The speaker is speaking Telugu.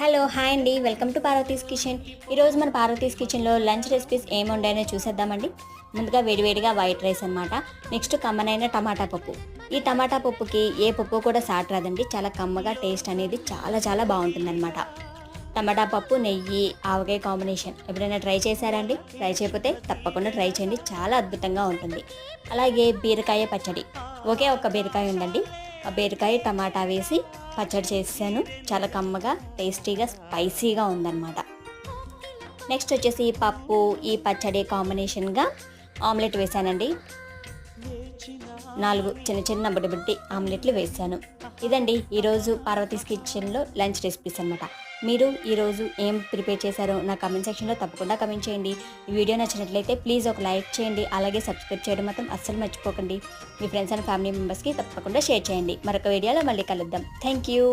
హలో హాయ్ అండి, వెల్కమ్ టు పార్వతీస్ కిచెన్. ఈరోజు మన పార్వతీస్ కిచెన్లో లంచ్ రెసిపీస్ ఏమి ఉండాయో చూసేద్దామండి. ముందుగా వేడివేడిగా వైట్ రైస్ అనమాట. నెక్స్ట్ కమ్మనైన టమాటా పప్పు. ఈ టమాటా పప్పుకి ఏ పప్పు కూడా సాట్ రాదండి. చాలా కమ్మగా టేస్ట్ అనేది చాలా బాగుంటుందన్నమాట. టమాటా పప్పు నెయ్యి ఆవకాయ కాంబినేషన్ ఎప్పుడైనా ట్రై చేశారండి? ట్రై చేయకపోతే తప్పకుండా ట్రై చేయండి, చాలా అద్భుతంగా ఉంటుంది. అలాగే బీరకాయ పచ్చడి. ఒకే ఒక బీరకాయ ఉందండి, ఆ బీరకాయ టమాటా వేసి పచ్చడి చేసాను. చాలా కమ్మగా టేస్టీగా స్పైసీగా ఉందన్నమాట. నెక్స్ట్ వచ్చేసి పప్పు ఈ పచ్చడి కాంబినేషన్గా ఆమ్లెట్ వేసానండి. 4 చిన్న బుడ్డి ఆమ్లెట్లు వేసాను. ఇదండి ఈరోజు పార్వతీస్ కిచెన్లో లంచ్ రెసిపీస్ అనమాట. మీరు ఈరోజు ఏం ప్రిపేర్ చేశారో నా కమెంట్ సెక్షన్లో తప్పకుండా కమెంట్ చేయండి. ఈ వీడియో నచ్చినట్లయితే ప్లీజ్ ఒక లైక్ చేయండి, అలాగే సబ్స్క్రైబ్ చేయడం మాత్రం అస్సలు మర్చిపోకండి. మీ ఫ్రెండ్స్ అండ్ ఫ్యామిలీ మెంబర్స్కి తప్పకుండా షేర్ చేయండి. మరొక వీడియోలో మళ్ళీ కలుద్దాం. Thank you.